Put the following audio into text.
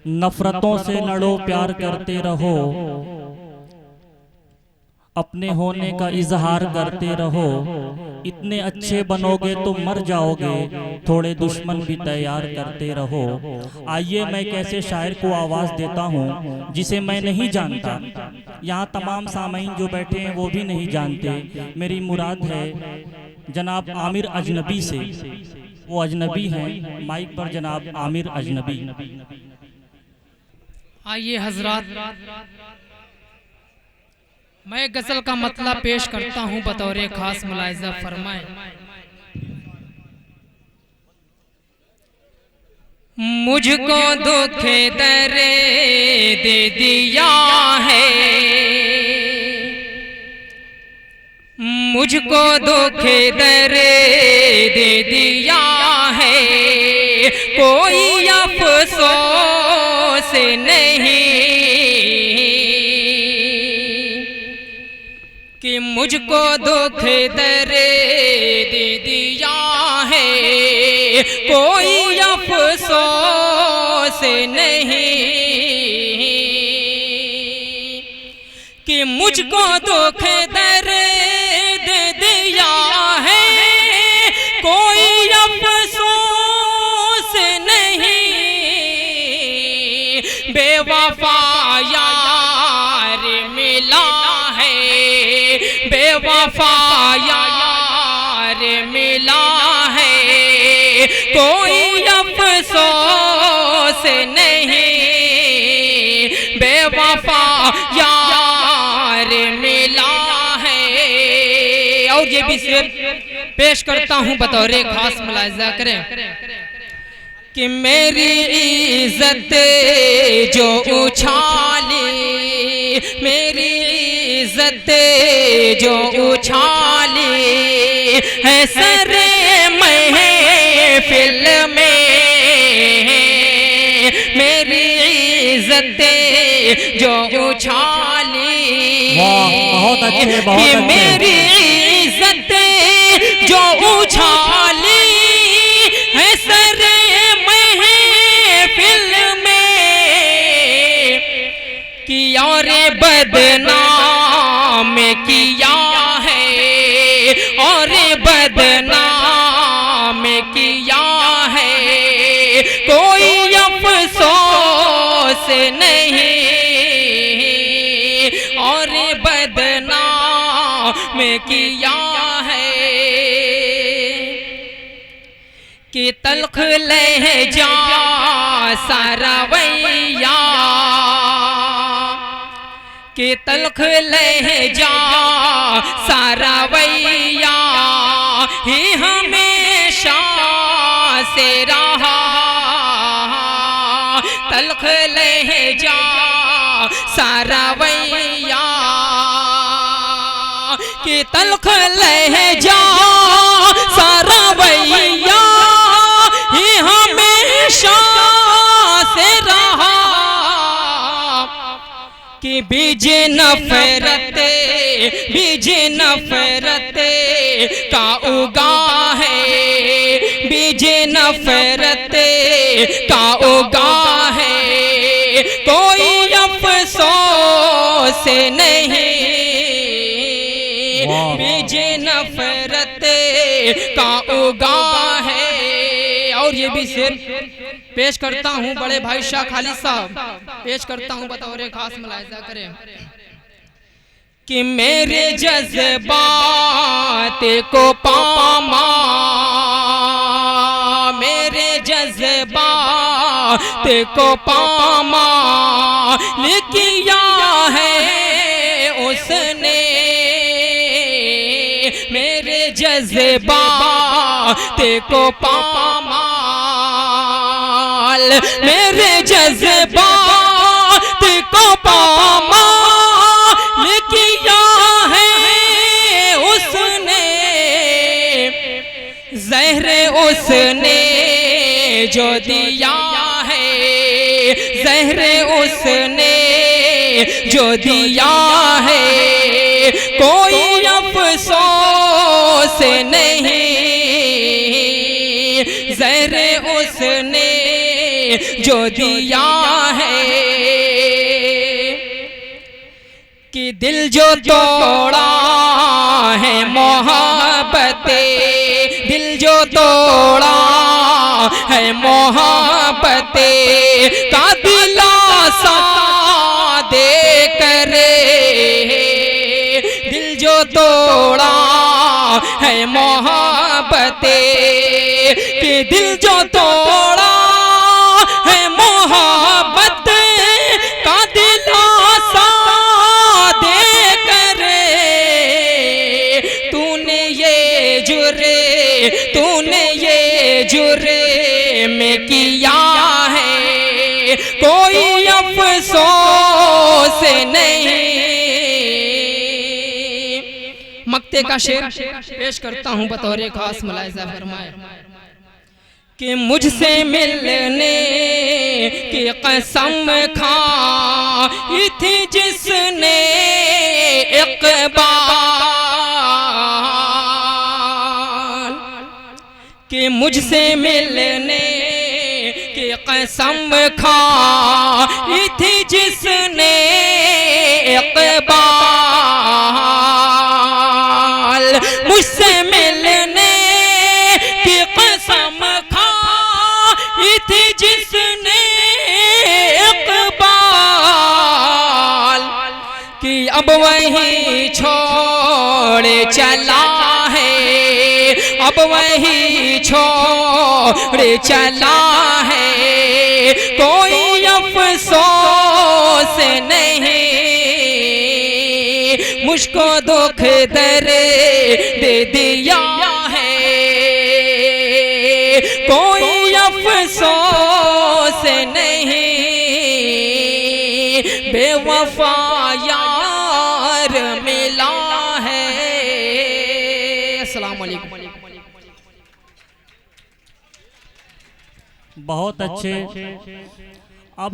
नफरतों से लड़ो, प्यार करते रहो, अपने होने का इजहार करते रहो। इतने अच्छे बनोगे तो मर जाओगे, थोड़े दुश्मन भी तैयार करते रहो। आइए मैं कैसे शायर को आवाज़ देता हूँ जिसे मैं नहीं जानता। यहाँ तमाम सामीन जो बैठे हैं वो भी नहीं जानते। मेरी मुराद है जनाब आमिर अजनबी से। वो अजनबी हैं। माइक पर जनाब आमिर अजनबी। आइए हजरात, मैं गजल का मतलब पेश करता हूँ, बतौर खास मुलाहिजा फरमाए। मुझको दुख दर्द दे दिया है, मुझको दुख दर्द दे दिया है, कोई अफसोस नहीं कि मुझको दुख दर्द दे दिया है, कोई अफसोस नहीं कि मुझको दुख दर्द दे दिया है, कोई अफसोस नहीं। बेवफा यार मिला है, बेवफा यार मिला है, कोई अफसोस नहीं। बेवफा यार मिला है। और ये भी शेर पेश करता हूँ, बतौर खास मुलाहिजा करें कि मेरी इज्जत जो उछाली, मेरी इज्जत जो उछाली है सरे महफिल में, मेरी इज्जत जो उछाली, बहुत अच्छे, बहुत कि अच्छे। मेरी इज्जत जो उछाली है सरे महफिल में, कि और बदनाम किया है, और बदनाम किया है, कोई अफसोस नहीं। और बदनाम किया है कि तल्ख लहजा सरवैया, कि तल्ख लहजा सरवैया ही हमेशा से रहा। तल्ख लहजा सरवैया, कि तल्ख लहजा सरवैया ही हमेशा से रहा, कि बीज नफरत, बीज नफरत का उगा है, बीज नफरत का उगा है, कोई अफसोस नहीं। बीज नफरत का उगा है। और ये भी शेर पेश करता हूँ बड़े भाई शाह खालिद साहब, पेश करता हूँ, बतौर खास मुलाहिजा करें कि मेरे जज्बात को पामा, मेरे जज्बात को पामा लिखिया है उसने, मेरे जज्बात को पामा, मेरे जज्बात को पामाल किया है उसने, जहर उसने जो दिया है, जहर उसने जो दिया है, कोई अफसोस नहीं। जहर उसने जो दिया है कि दिल जो तोड़ा है मोहब्बते, दिल जो तोड़ा है मोहब्बते का दिलासा दे करे, दिल जो तोड़ा है मोहब्बते कि दिल जो तोड़ा है मोहब्बत का दिलासा दे करे, तूने ये जुर्रे में किया है कोई अफसोस नहीं। मक्ते का शेर पेश करता हूँ बतौर खास मुलाहिज़ा फरमाए कि मुझसे मिलने की कसम खाई थी जिसने इक़बाल, कि मुझसे मिलने की कसम खाई थी जिसने इक़बाल, मुझसे मिलने की कसम खाई थी जिसने इक़बाल, कि अब वही छोड़ चला है, अब वही छोड़ चला है कोई अफसोस नहीं, मुझको दुख दे दिया है कोई अफसोस नहीं, बेवफा यार मिला है। अस्सलाम वालेकुम। बहुत अच्छे